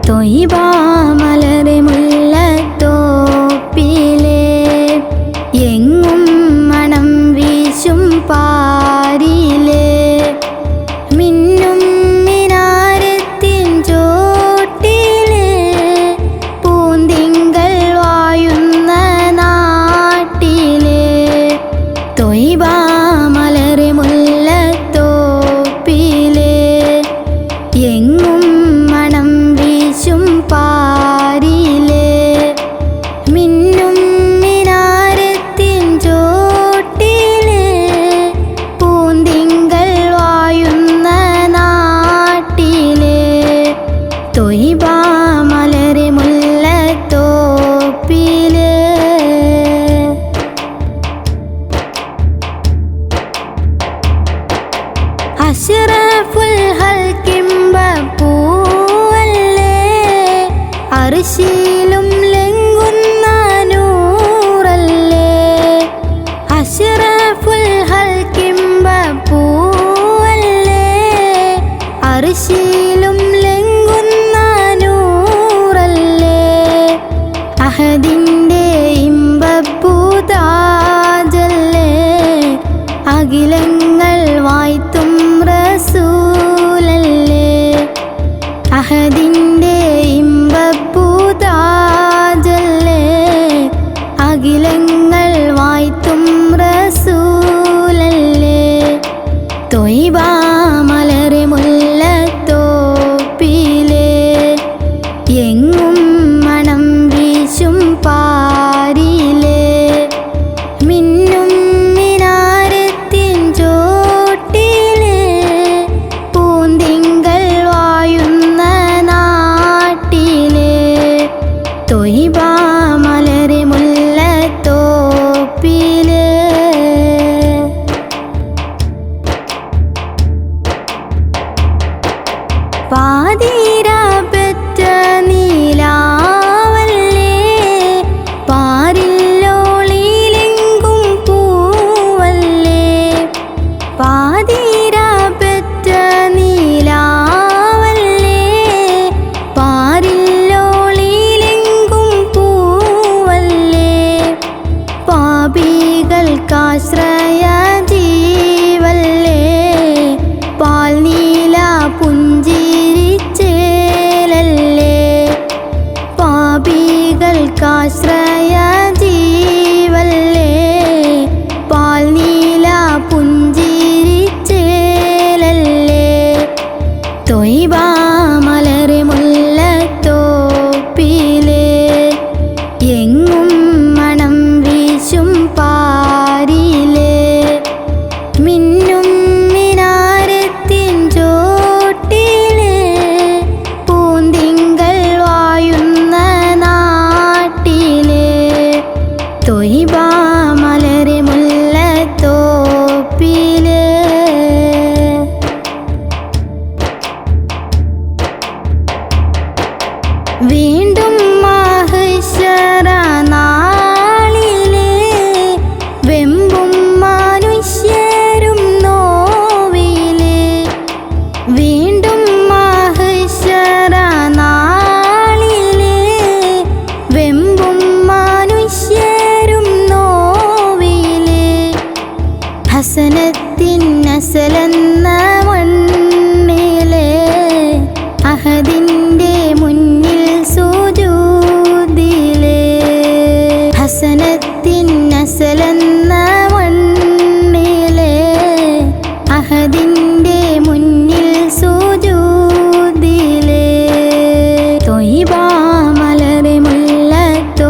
തൊയ്ബ മലരെ മുല്ലത്തോപ്പിലെ എങ്ങും മണം വീശും പാരിലെ മിന്നും മിനാരത്തിൻ ചോട്ടിലെ പൂന്തിങ്കൾ വായുന്ന നാട്ടിലെ തൊയ്ബ മലരെ മുല്ലത്തോപ്പിലെ എങ്ങും മണം വീശും പാരിലെ മിന്നും മിനാരത്തിൻ ചോട്ടിലെ പൂന്തിങ്കൾ വായുന്ന നാട്ടിലെ തൊയ്ബ മലരെ മുല്ലത്തോപ്പിലെ അഷ്റഫുൽ ഹൽക്കിമ്പ പൂവല്ലേ അർശിലും ലംഘുന്ന നൂറല്ലേ അഷ്റഫുൽ ഹൽക്കിമ്പ പൂവല്ലേ അർശിലും ലംഘുന്ന നൂറല്ലേ അഹദിൻ്റെ ഇമ്പപ്പൂതാജല്ലേ അഖിലങ്ങൾ വായ്ത്തും റസൂലല്ലേ അഹദിൻ്റെ ഇമ്പപ്പൂതാജല്ലേ അഖിലങ്ങൾ വായ്ത്തും റസൂലല്ലേ തൊയ്ബ മലരെ മുല്ലത്തോപ്പിലെ എങ്ങും മണം വീശും പാരിലെ മിന്നും മിനാരത്തിൻ ചോട്ടിലെ പൂന്തിങ്കൾ വായുന്ന നാട്ടിലെ തൊയ്ബ മലരെ മുല്ലത്തോപ്പിലെ പാതിര പെറ്റ നീലാവല്ലേ പാരില്ലോളിലെങ്കും പൂവല്ലേ പാതിര പെറ്റ നീലാവല്ലേ പാരില്ലോളിലെങ്കും പൂവല്ലേ പാപികൾക്കാശ്രയ ജീവല്ലേ പാൽനീല പുഞ്ചിരിച്ചേലല്ലേ പാപികൾക്കാശ്രയ ജീവല്ലേ പാൽനീല പുഞ്ചിരിച്ചേലല്ലേ തൊയ്ബ മലരെ മുല്ലത്തോപ്പിലെ എങ്ങും മണം വീശും പാരിലെ മിന്നും മിനാരത്തിൻ ചോട്ടിലെ പൂന്തിങ്കൾ വായുന്ന നാട്ടിലെ തൊയ്ബ മലരെ മുല്ലത്തോപ്പിലെ വീണ്ടും മഹ്ശറ നാളിലെ വെമ്പും മനുഷ്യരും നോവിലെ വീണ്ടും മഹ്ശറ നാളിലെ വെമ്പും മനുഷ്യരും നോവിലെ ഹസനത്തിൻ നസലെന്ന മണ്ണിലെ അഹദിൻ്റെ മുന്നിൽ സുജൂദിലെ ഹസനത്തിൻ നസലെന്ന മണ്ണിലെ അഹദിൻ്റെ മുന്നിൽ സുജൂദിലെ തൊയ്ബ മലരെ മുല്ലത്തോപ്പിലെ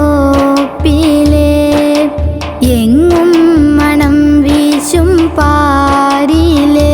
എങ്ങും മണം വീശും പാരിലെ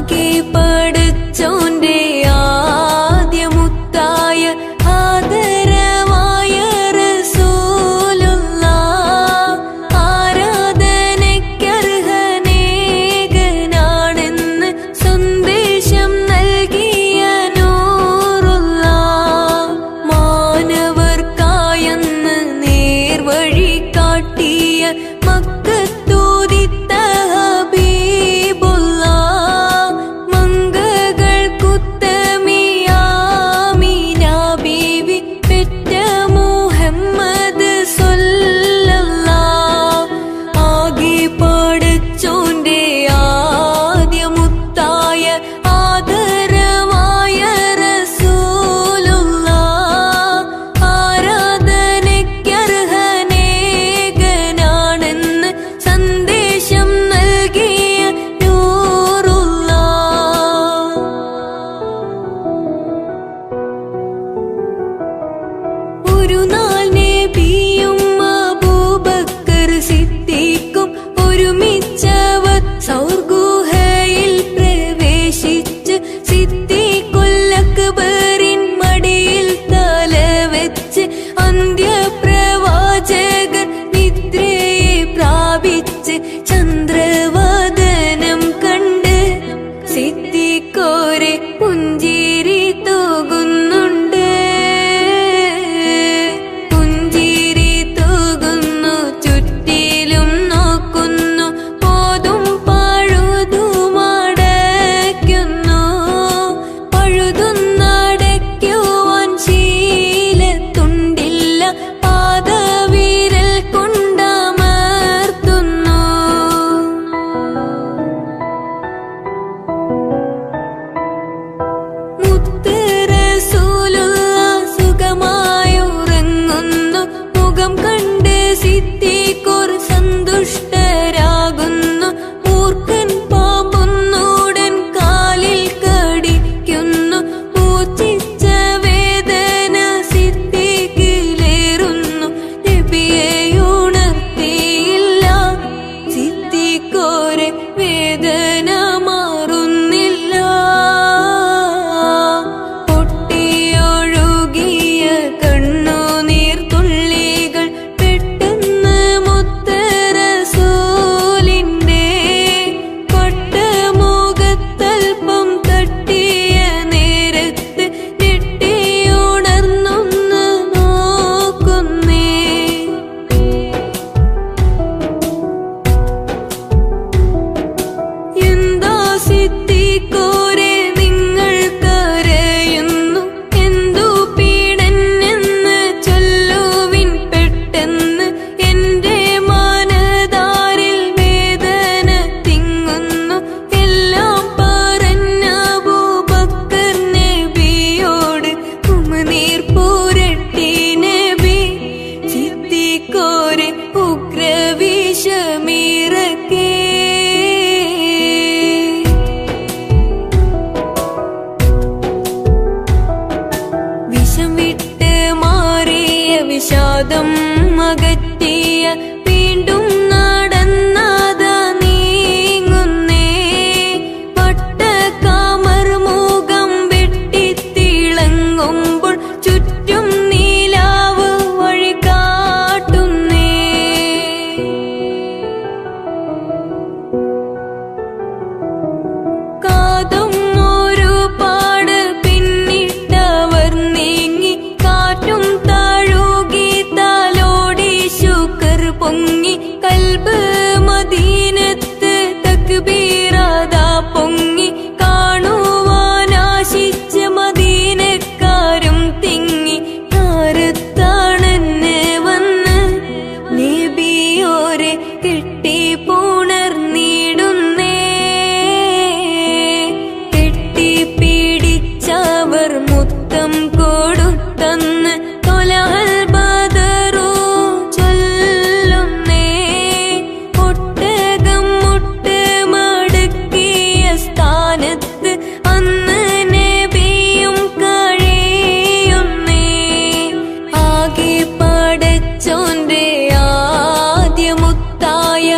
ആകെ പടച്ചോന്റെ ആദ്യമുത്തായ ആദരവായ റസൂലുള്ളാഹ് ആരാധനയ്ക്കർഹനേകനാണെന്ന് സന്ദേശം നൽകിയ നൂറുള്ളാഹ് മാനവർക്കായെന്ന് നേർവഴി കാട്ടിയ മക്കത്തൂതിത്ത ഹബീബുള്ളാഹ് മംഗകൾക്കുത്തമിയാമീന ബീവി പെറ്റ മുഹമ്മദ് സ്വല്ലല്ലാഹ് ആകെ പടച്ചോന്റെ ആദ്യമുത്തായ ആദരവായ റസൂലുള്ളാഹ് ആരാധനയ്ക്കർഹനേകനാണെന്ന് സന്ദേശം നൽകിയ നൂറുള്ളാഹ് ഒരു നാൾ നബിയും അബൂബക്കർ സിദ്ദീഖും ഒരുമിച്ചവർ സൗർഗുഹയിൽ പ്രവേശിച്ച് സിദ്ദീഖുൽ അക്ബറിൻ മടിയിൽ തലവെച്ച് അന്ത്യപ്രവാചകർ നിദ്രയെ പ്രാപിച്ച് ചന്ദ്രവദനം കണ്ട് സിദ്ദീഖോരെ പുഞ്ചിരി തൂകുന്നുണ്ട് പുഞ്ചിരി തൂകുന്നു ചുറ്റിലും നോക്കുന്നു പോതും പഴുതുമടയ്ക്കുന്നു പഴുതുന്നടയ്ക്കുവാൻ ശീലത്തുണ്ടില്ല പാദവിരൽ കൊണ്ടമർത്തുന്നു മുത്ത് റസൂലുള്ളാഹ് സുഖമായുറങ്ങുന്നു മുഖം കണ്ട് സിദ്ദീഖോർ സന്തുഷ്ടരാകുന്നു മൂർഖൻ പാമ്പൊന്നുടൻ കാലിൽ കടിക്കുന്നു പൂച്ചിച്ച വേദന സിദ്ദീഖിലേറുന്നു നബിയെ ഉണർത്തിയില്ല സിദ്ദീഖോരെ വേദന മാറുന്നില്ല പൊട്ടിയൊഴുകിയ കണ്ണുനീർത്തുള്ളികൾ പെട്ടെന്ന് മുത്ത് റസൂലിന്റെ പട്ടമുഖത്തൽപ്പം തട്ടിയ നേരത്ത് ഞെട്ടിയുണർന്നൊന്ന് നോക്കുന്നേ എന്താ സിദ്ദീഖോരെ നിങ്ങൾ കരയുന്നു എന്തു പീഡനെന്ന് ചൊല്ലുവിൻ പെട്ടെന്ന് എന്റെ മനതാരിൽ വേദന തിങ്ങുന്നു എല്ലാം പറഞ്ഞ അബൂബക്കർ നബിയോട് ഉമിനീർ പുരട്ടി നബി സിദ്ദീഖോരെ ഉഗ്രവിഷമിറക്കേ വിഷം വിട്ട് മാറിയ വിഷാദം അകറ്റിയ വീണ്ടും നടന്നാത നീങ്ങുന്നേ പട്ടക്കാമർ മുഖം വെട്ടിത്തിളങ്ങുമ്പോൾ ചുറ്റും നീലാവ് വഴി കാട്ടുന്നേ കാതും ഒരുപാട് പിന്നിട്ടവർ നീങ്ങി കാറ്റും താഴുകി തലോടി ശുക്ർ പൊങ്ങി കൽബ് മദീനത്ത് തക്ബീറാദാ പൊങ്ങി കാണുവാനാശിച്ച മദീനക്കാരും തിങ്ങി താരത്താണെന്ന് വന്ന് നബിയോരെ കെട്ടി പുണർന്നിടുന്നേ കെട്ടിപ്പിടിച്ചവർ മുത്തം കൊടുത്തന്ന് തൊലഹൽ ബദറു ചൊല്ലുന്നേ ഒട്ടകം മുട്ട് മടക്കിയ സ്ഥാനത്ത് അന്ന് നബിയും കഴിയുന്നേ ആകെ പടച്ചോന്റെ ആദ്യമുത്തായ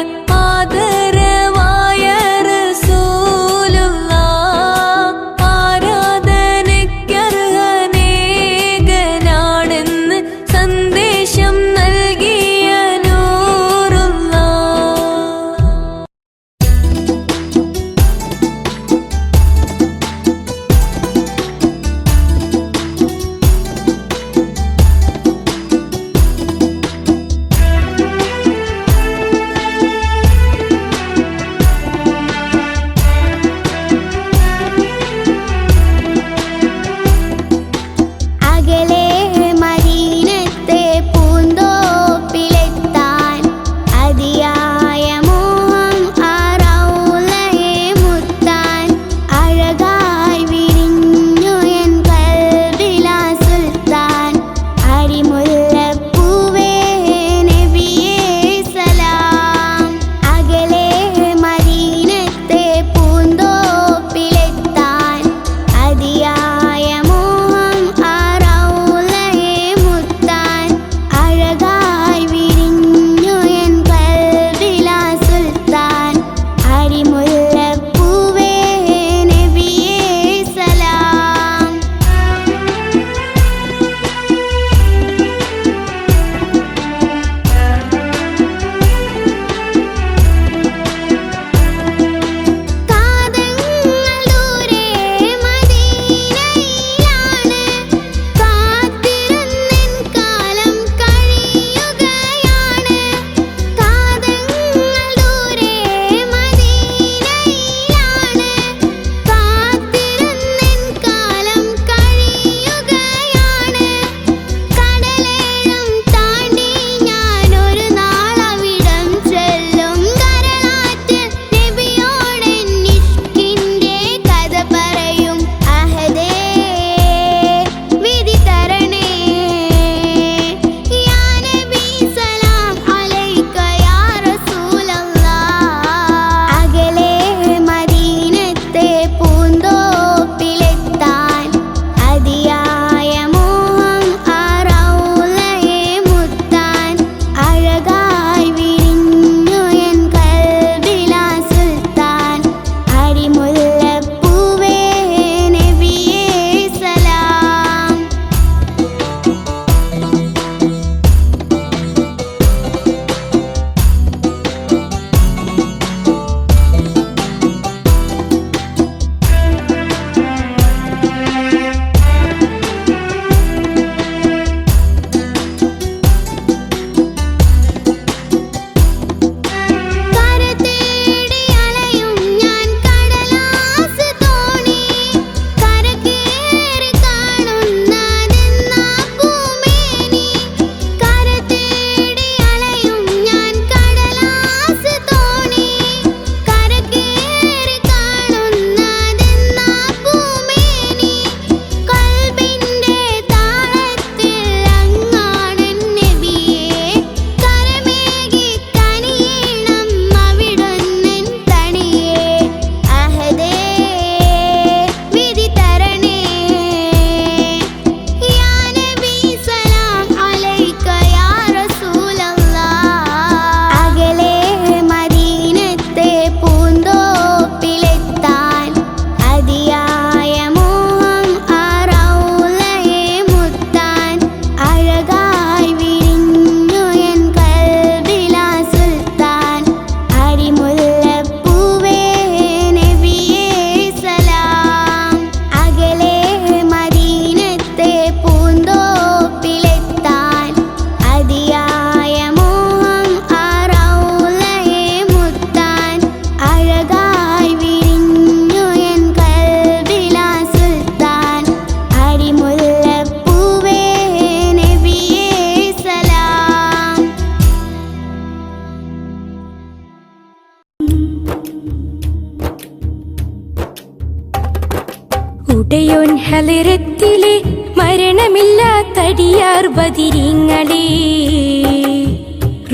ഉടയോൻ ഹലറത്തിലെ മരണമില്ലാത്തടിയാർ ബദിരിങ്ങളെ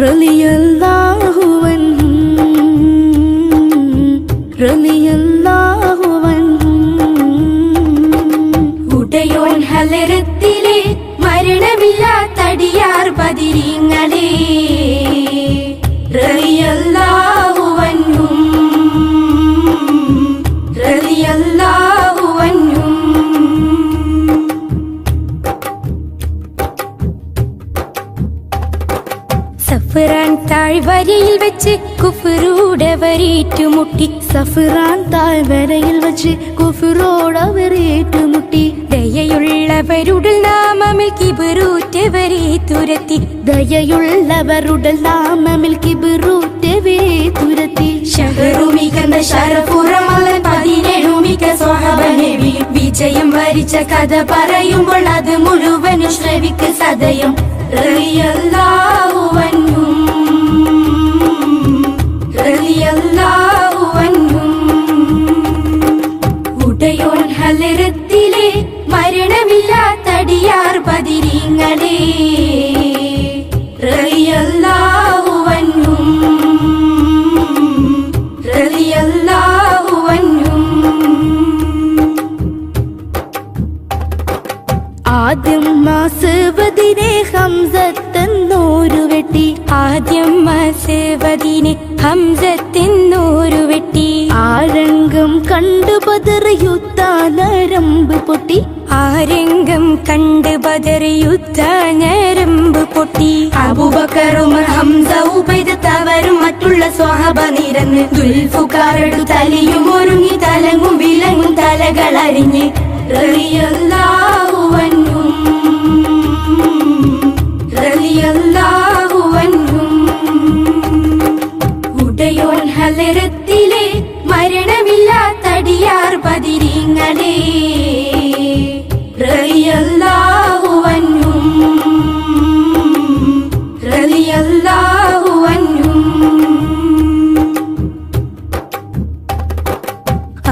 റളിയല്ലാഹു അൻഹും റളിയല്ലാഹു അൻഹും ഉടയോൻ ഹലറത്തിലെ മരണമില്ലാത്തടിയാർ ബദിരിങ്ങളെ റളിയല്ലാഹു അൻഹും റളിയല്ലാഹു അൻഹും സഫറാൻ താഴ്വരയിൽ വെച്ച് കുഫറോടവരേറ്റുമുട്ടി സഫറാൻ താഴ്വരയിൽ വെച്ച് കുഫറോടവരേറ്റുമുട്ടി ദയയുള്ളവരുടെ നാമമിൽ കിബറൂറ്റവരെ തുരത്തി ദയയുള്ളവരുടെ നാമമിൽ കിബറൂറ്റവരെ തുരത്തി ഷഹറുമികന്ന ശരഫുറമല്ലൻ 17 മിക സ്വഹബനബിയും വിജയം വരിച്ച കഥ പറയുമ്പോൾ അത് മുഴുവനും ശ്രവിക്ക് സദയം റളിയല്ലാഹു അൻഹും റളിയല്ലാഹു അൻഹും ഉടയോൻ ഹലറത്തിലെ മരണമില്ലാത്തടിയാർ ബദിരിങ്ങളെ റളിയല്ലാഹു അൻഹും റളിയല്ലാഹു അൻഹും ആദ്യം മാസവദിനെ ഹംസത്തെന്നോരു വെട്ടി ആദ്യം മാസവദിനെ ഹംസത്തെന്നോരു വെട്ടി ആരംഗം കണ്ടു ബദർ യുദ്ധാനരമ്പ് പൊട്ടി ആരംഗം കണ്ട് ബദർ യുദ്ധ ഞരമ്പ് പൊട്ടി അബൂബക്കറും ഹംസ ഉബൈദ തവരും മറ്റുള്ള സ്വഹബ നിരന്ന് ദുൽഫുകാരടു തലയും ഒരുങ്ങി തലങ്ങും വിലങ്ങും തലകൾ അരിഞ്ഞ് റളിയല്ലാഹു അൻഹും റളിയല്ലാഹു അൻഹും ഉടയോൻ ഹലറത്തിലെ മരണമില്ലാത്തടിയാർ ബദിരിങ്ങളെ റളിയല്ലാഹു അൻഹും റളിയല്ലാഹു അൻഹും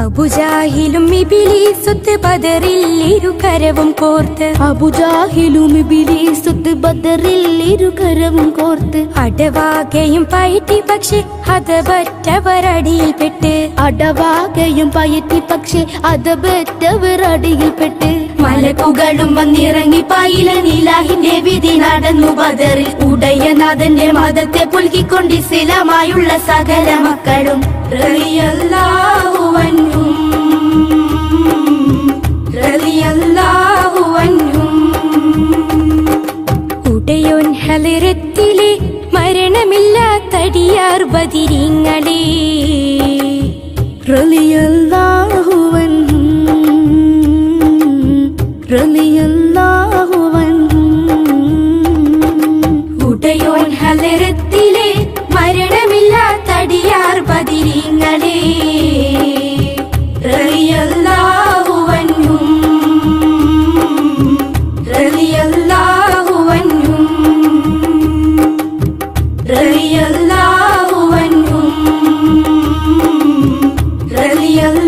അബുജാഹിലും ഇബ്ലീസുത്ത് ബദറിൽ ഇരുകരവും കോർത്ത് അബുജാഹിലും ഇബ്ലീസുത്ത് ബദറിൽ ഇരുകരവും കോർത്ത് അടവാകയും പയറ്റി പക്ഷെ ഹതപറ്റവരടിയിൽപ്പെട്ട് അടവാകയും പയറ്റി പക്ഷെ അതപറ്റവർ അടിയിൽപ്പെട്ട് മലക്കുകളും വന്നിറങ്ങി പായില നിലാഹിന്റെ വിധി നടന്നു ബദറിൽ ഉടയനാഥന്റെ മതത്തെ പുൽകിക്കൊണ്ട് ഇസ്ലാമായുള്ള സകല മക്കളും റളിയല്ലാഹു അൻഹും റളിയല്ലാഹു അൻഹും ഉടയോൻ ഹലറത്തിലെ മരണമില്ലാത്തടിയാർ ബദിരിങ്ങളെ റളിയല്ലാഹു അൻഹും റളിയല്ലാഹു അൻഹും ഉടയോൻ ഹലറത്തിലെ മരണമില്ലാത്തടിയാർ ബദിരിങ്ങളെ റളിയല്ലാഹു അൻഹും റളിയല്ലാഹു അൻഹും റളിയല്ലാഹു അൻഹും റളിയല്ലാഹു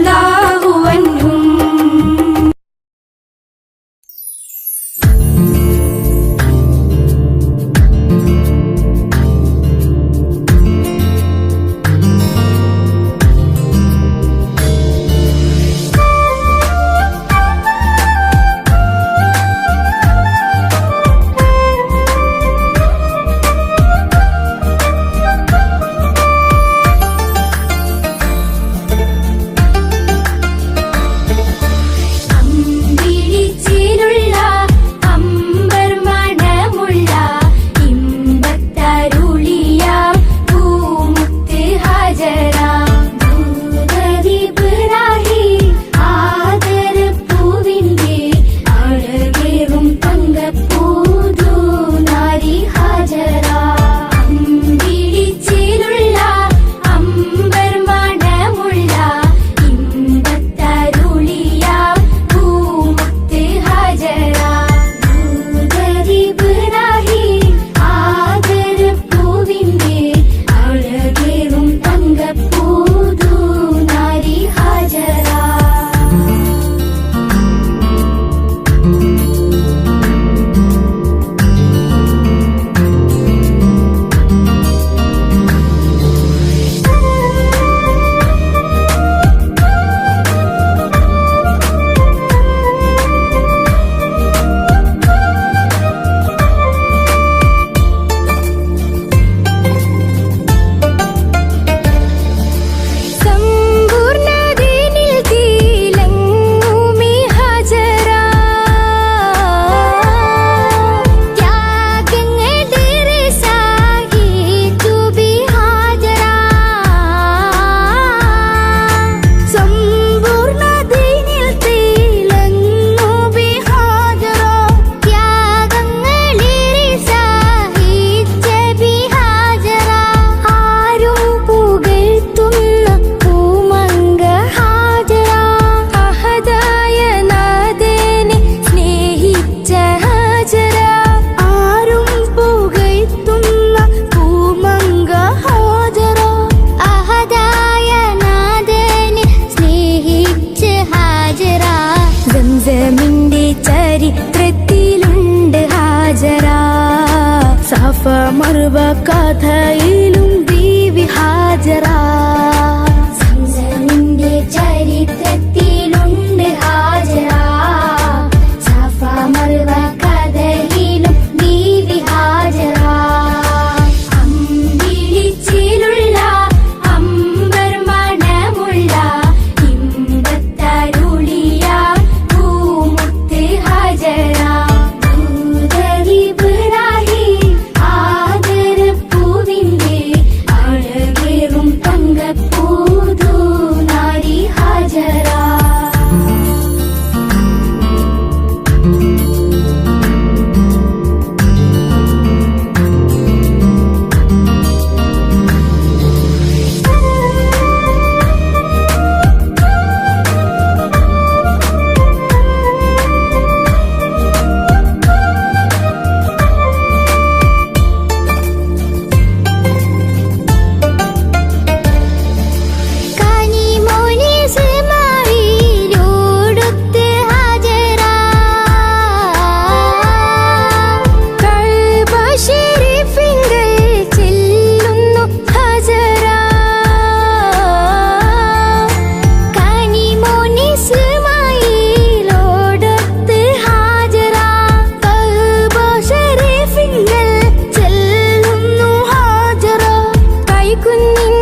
കൈകുഞ്ഞിൻ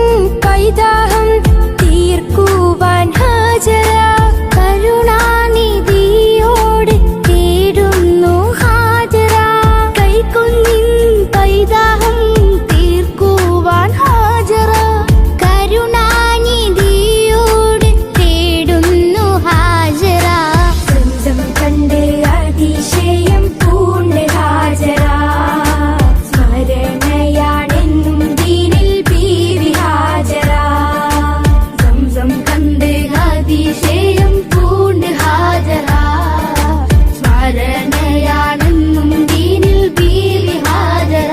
കൈദാഹം തീർക്കുവാൻ ഹാജറ കരുണാനിധിയോട് തേടുന്നു ഹാജറ കൈകുഞ്ഞിൻ കൈദാഹം തീർക്കുവാൻ ഹാജറ കരുണാനിധിയോട് തേടുന്നു ഹാജറ സംസം കണ്ട് അതിശയം പൂണ്ട് ഹാജറ സ്മരണയാണെന്നും ദീനിൽ ബീവി ഹാജറ സംസം കണ്ട് അതിശയം പൂണ്ട് ഹാജറ സ്മരണയാണെന്നും ദീനിൽ ബീവി ഹാജറ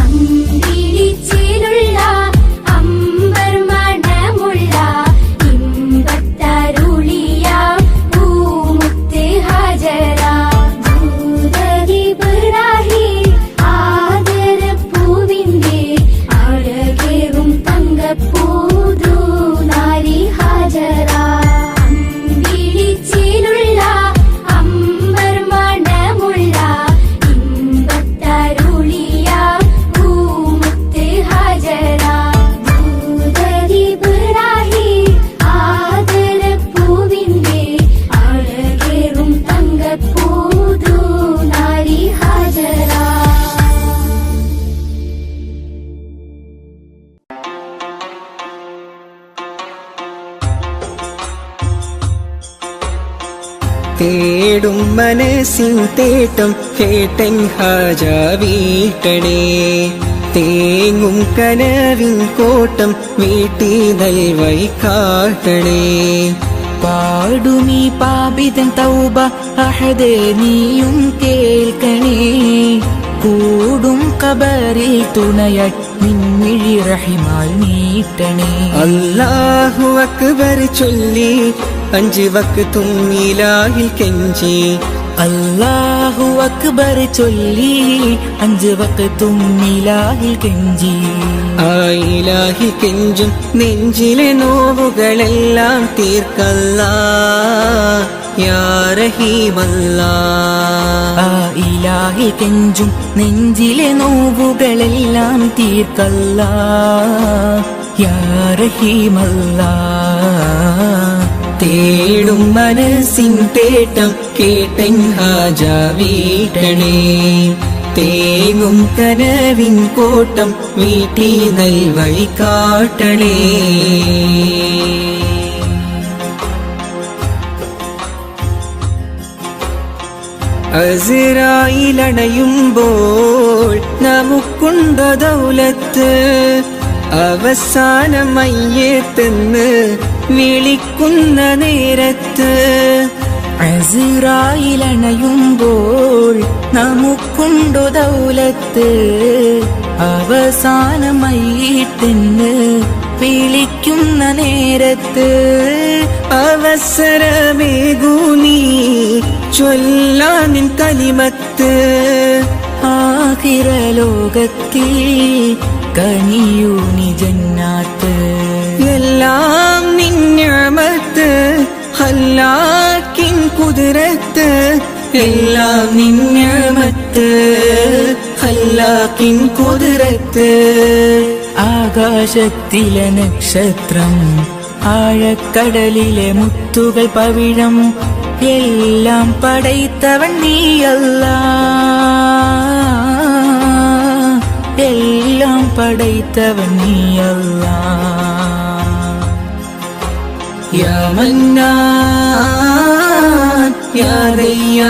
അമ്പിളിച്ചിലുള്ള അമ്പർ മണമുള്ള ഇമ്പത്തരുളിയ പൂമുത്ത് ഹാജറ ദൂതരിബ്രാഹിം ആദരപ്പൂവിന്റെ അഴകേറും തങ്കപ്പൂതു നാരി ഹാജറ അമ്പിളിച്ചിലുള്ള അമ്പർ മണമുള്ള ഇമ്പത്തരുളിയ പൂമുത്ത് ഹാജറ ദൂതരിബ്രാഹിം ആദരപ്പൂവിന്റെ അഴകേറും തങ്കപ്പൂതു നാരി ഹാജറ തേടും മനസ്സിൻ തേട്ടം കേട്ടൻ ഹാജ വീട്ടണേ തേങ്ങും കനവിൻ കോട്ടം വീട്ടി നൽവൈ കാട്ടണേ പാടുമീ പാപിതൻ തൗബ അഹദേ നീയും കേൾക്കണേ കൂടും കബറിൽ തുണയായി നിൻമിഴി റഹിമാൽ നീട്ടണേ അല്ലാഹു അക്ബർ ചൊല്ലി 5 വക്തും ഇലാഹിൽ കെഞ്ചി അല്ലാഹു അക്ബർ ചൊല്ലി 5 വക്തും ഇലാഹിൽ കെഞ്ചി ആ ഇലാഹിൽ കെഞ്ചും നെഞ്ചിലെ നോവുകളെല്ലാം തീർക്കല്ലാ യാ റഹീമല്ലാ ആ ഇലാഹി കെഞ്ചും നെഞ്ചിലെ നോവുകളെല്ലാം തീർക്കല്ലാ യാ റഹീമല്ലാ തേടും മനസ്സിൻ തേട്ടം കേട്ടൻ ഹാജ വീട്ടണേ തേങ്ങും കനവിൻ കോട്ടം വീട്ടി നൽവഴി കാട്ടണേ അസ്റായിലണയുമ്പോൾ നമുക്കുണ്ടോ ദൗലത്ത് അവസാനം മയ്യത്തെന്ന് വിളിക്കുന്ന നേരത്ത് അസ്റായിലണയുമ്പോൾ നമുക്കുണ്ടോ ദൗലത്ത് അവസാനമായിട്ടെന്ന് വിളിക്കുന്ന നേരത്ത് അവസരമേകൂ നീ ചൊല്ലാനിൻ കലിമത്ത് ആഖിറ ലോകത്തിൽ കനിയൂ നീ ജന്നാത്ത് എല്ലാം നിന്നമത്ത് ഹല്ലാക്കിൻ കുതിരത്ത് എല്ലാം നിന്നമത്ത് ഹല്ലാക്കിൻ കുതിരത്ത് ആകാശത്തിലെ നക്ഷത്രം ആഴക്കടലിലെ മുത്തുകൾ പവിഴം എല്ലാം പടൈത്തവൻ നീയല്ലാ എല്ലാം പടൈത്തവൻ നീയല്ലാ യാ മന്നാൻ യാ റയ്യാൻ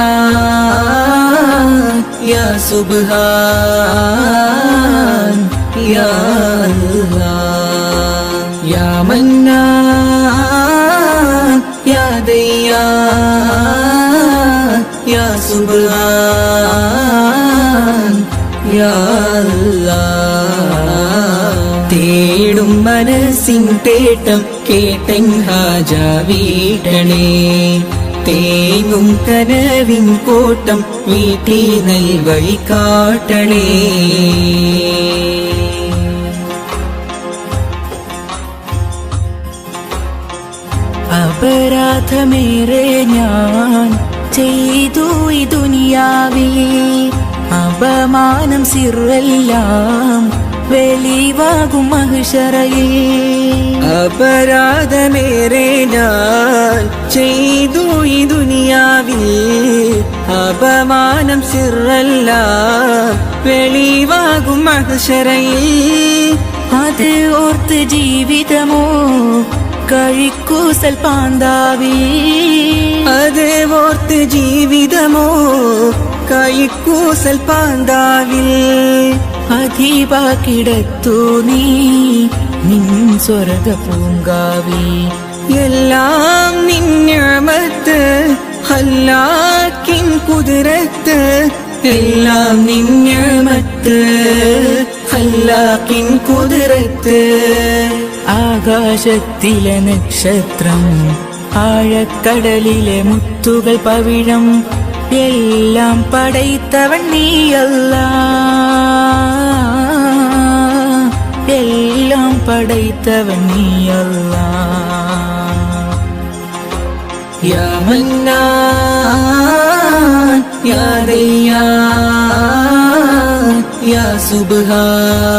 യാ സുബ്ഹാൻ യാ അല്ലാഹ് യാ മന്നാൻ യാ ദയ്യാൻ യാ സുബ്ഹാൻ യാ അല്ലാഹ് തേടും മനസ്സിൻ തേട്ടം കേട്ടൻ ഹാജ വീട്ടണേ തേങ്ങും കനവിൻ കോട്ടം വീട്ടി നൽവഴി കാട്ടണേ അപരാധമേറെ ഞാൻ ചെയ്തു ഈ ദുനിയാവിൽ അപമാനം സിറെല്ലാം വെളിവാകും മഹ്ശറയിൽ. അപരാധമേറെ ഞാൻ ചെയ്തു ഈ ദുനിയാവിൽ, അപമാനം സിറെല്ലാം വെളിവാകും മഹ്ശറയിൽ. അത് ഓർത്ത് ജീവിതമോ കഴിക്കൂസൽ പാന്താവി. അത് ഓർത്ത് ജീവിതമോ കഴിക്കൂസൽ പാന്താവിൽ. അധീവാക്കിടത്തു നീ നിൻ സ്വർഗ പൂങ്കാവി. എല്ലാം നിന്നമത്ത് അല്ലാക്കിൻ കുതിരത്ത്, എല്ലാം നിന്നമത്ത് അല്ലാക്കിൻ കുതിരത്ത്. ആകാശത്തിലെ നക്ഷത്രം, ആഴക്കടലിലെ മുത്തുകൾ പവിഴം, എല്ലാം പടൈത്തവൻ നീയല്ലാ, എല്ലാം പടൈത്തവൻ നീയല്ലാ. യാ മന്നാൻ യാ ദയ്യാൻ യാ സുബ്ഹാൻ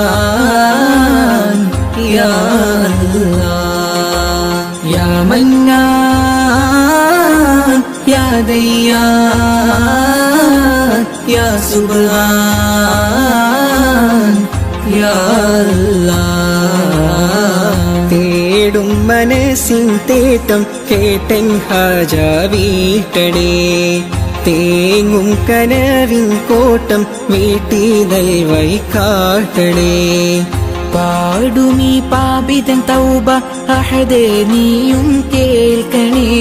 യാ അല്ലാഹ്. യാ മന്നാൻ യാ ദയ്യാൻ യാ സുബ്ഹാൻ യാ അല്ലാഹ്. തേടും മനസ്സിൻ തേട്ടം കേട്ടൻ ഹാജ വീട്ടണേ, തേങ്ങും കനവിൻ കോട്ടം വീട്ടി നൽവഴി കാട്ടണേ. പാടുമീ പാപിതൻ തൗബ അഹദേ നീയും കേൾക്കണേ,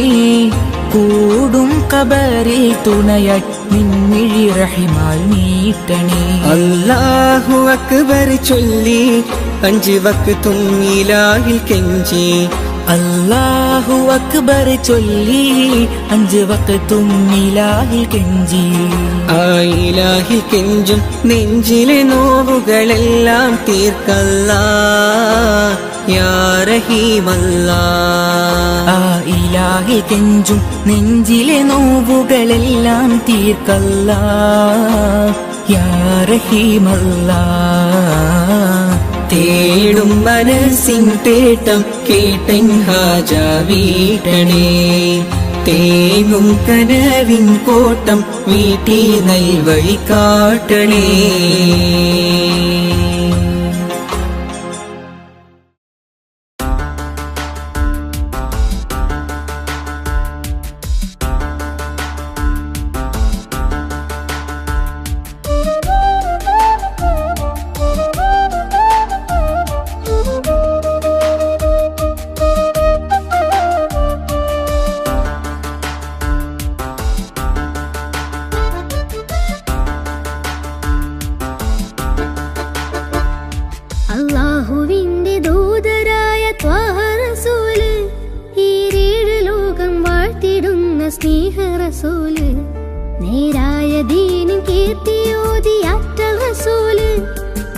കൂടും കബറിൽ തുണയായി നിൻമിഴി റഹിമാൽ നീട്ടണേ. അല്ലാഹു അക്ബർ ചൊല്ലി 5 വക്തും ഇലാഹിൽ കെഞ്ചി, അല്ലാഹു അക്ബർ ചൊല്ലി 5 വക്തും ഇലാഹിൽ കെഞ്ചി. ആ ഇലാഹിൽ കെഞ്ചും നെഞ്ചിലെ നോവുകളെല്ലാം തീർക്കല്ലാ യാ റഹീമല്ലാ. ആ ഇലാഹിൽ കെഞ്ചും നെഞ്ചിലെ നോവുകളെല്ലാം തീർക്കല്ലാ യാ റഹീമല്ലാ. തേടും മനസ്സിൻ തേട്ടം കേട്ടൻ ഹാജ വീട്ടണേ, തേങ്ങും കനവിൻ കോട്ടം വീട്ടി നൽവഴി കാട്ടണേ. അല്ലാഹുവിന്റെ ദൂതരായ ത്വാഹ റസൂല്, ഈരേഴ് ലോകം വാഴ്ത്തിടുന്ന സ്നേഹ റസൂല്, നേരായ ദീനിൻ കീർത്തിയോതിയാറ്റൽ റസൂല്,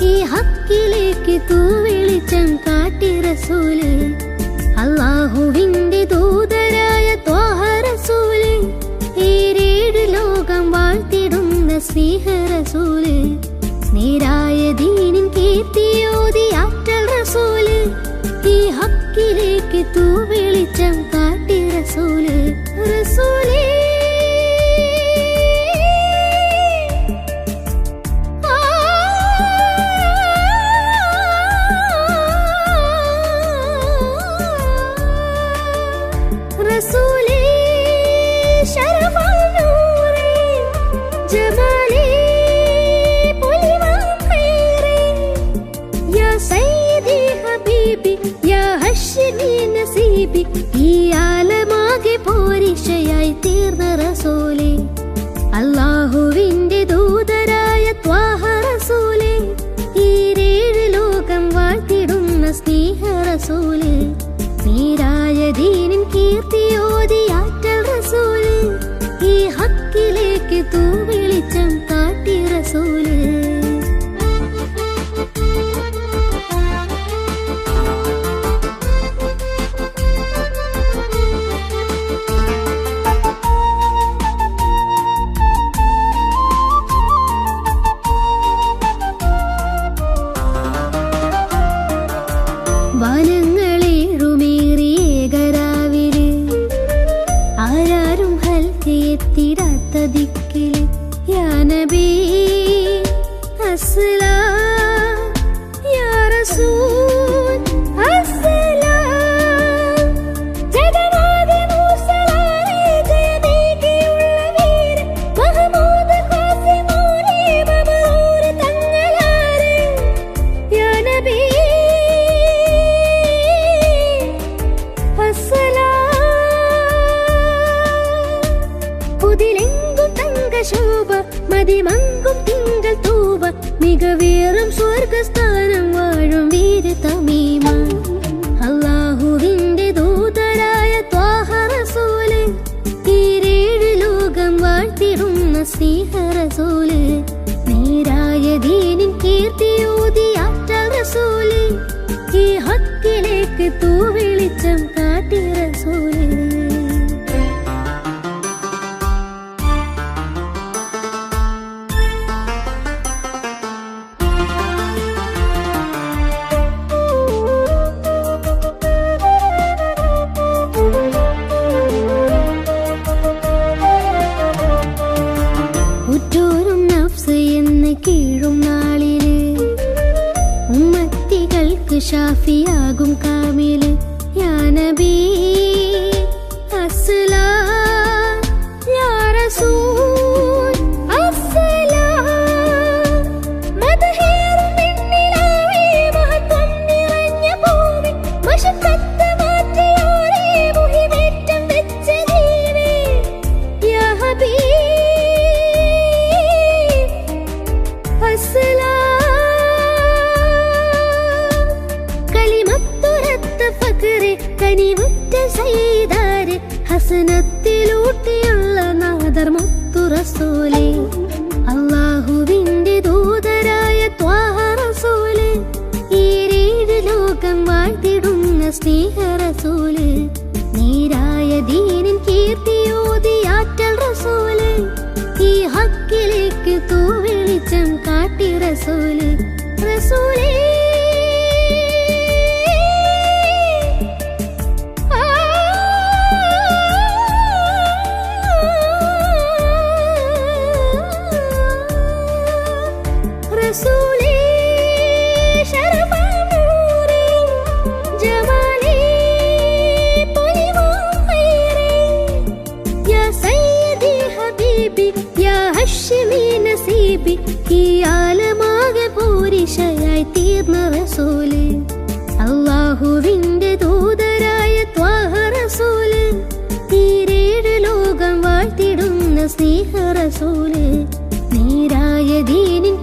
ഈ ഹക്കിലേക്ക് തൂവെളിച്ചം കാട്ടി റസൂല്. അല്ലാഹുവിന്റെ ദൂതരായ ത്വാഹ റസൂല്, ഈരേഴ് ലോകം വാഴ്ത്തിടുന്ന സ്നേഹ റസൂല്, നേരായ ദീനിൻ കീർത്തിയോതിയാറ്റൽ റസൂല്, ഈ ഹക്കിലേക്ക് തൂവെളിച്ചം കാട്ടി റസൂല്. റസൂലേ റസൂലേ ശരഫൽ നൂറേ ജമാലേ നസീബി, ഈ ആലമാകെ പോരിശയായി തീർന്ന റസൂലേ. അല്ലാഹുവിന്റെ ദൂതരായ ത്വാഹ റസൂലേ, ഈരേഴ് ലോകം വാഴ്ത്തിടുന്ന സ്നേഹ റസൂല്, നേരായ ദീനിൻ കീർത്തിയോതിയാറ്റൽ റസൂല്, ഈ ഹക്കിലേക്ക് തൂവെളിച്ചം കാട്ടി റസൂല്. വനങ്ങളേഴുമേറിയേകരാവില് ആരാരും ഹൽക്കെത്തിടാത്ത ദിക്കില് യാ നബി അസ്സലാം യാ റസൂൽ അസ്സലാം ജഗന്നാഥ മൂസലാരെ ജയമേകിയുള്ള വീര മഹമൂദ് ഖാസിമൂലി മബറൂർ തങ്ങളാരെ യാ നബി പുതിലെങ്കും തങ്കശോഭ മതിമങ്കും തിങ്കൾ തൂവ മികവേറും സ്വർഗസ്ഥാനം വാഴും വീര തമീമ അല്ലാഹുവിന്റെ ദൂതരായ ത്വാഹ റസൂല് ഈരേഴ് ലോകം വാഴ്ത്തിടുന്ന സ്നേഹ റസൂല് നേരായ ദീനിൻ കീർത്തിയോതിയാറ്റൽ റസൂല് ഈ ഹക്കിലേക്ക് തൂവെളിച്ചം കാട്ടി റസൂല് ഉറ്റോരും നഫ്സ് എന്ന് കീഴും നാളില് ഉമ്മത്തികൾക്ക് ഷാഫിയാകും കാമില് യാ നബി അസ്സലാം യാ റസൂൽ അസ്സലാം മദഹേറും പെണ്ണിലാവേ മഹത്വം നിറഞ്ഞ ഭൂമി മശക്കത്ത് മാറ്റിയോരേ മുഹിമേറ്റം വെച്ച ജീവേ യാ ഹബീബ് കലിമത്തുരത്ത ഫഖ്റ് കനിവുറ്റ സയ്യിദാര് ഹസനത്തിലൂട്ടിയുള്ള നാദർ മുത്തു റസൂലേ അല്ലാഹുവിന്റെ ദൂതരായ ത്വാഹ റസൂല് ഈരേഴ് ലോകം വാഴ്ത്തിടുന്ന സ്നേഹ റസൂല് നേരായ ദീനിൻ കീർത്തിയോതിയാറ്റൽ റസൂല് ഈ ഹക്കിലേക്ക് തൂവെളിച്ചം കാട്ടി റസൂല് റസൂലേ റസൂലേ ശരഫൽ നൂറേ ജമാലേ പൊലിവാം ഖൈറേ യാ സയ്യിദി ഹബീബി യാ ഹശ്മി നസീബി ഈ ആലമാകെ പൂരിശയായി തീർന്ന റസൂല് അല്ലാഹുവിന്റെ ദൂതരായ ത്വാഹ റസൂല് ഈരേഴ് ലോകം വാഴ്ത്തിടുന്ന സ്നേഹ റസൂല് നേരായ ദീനിൻ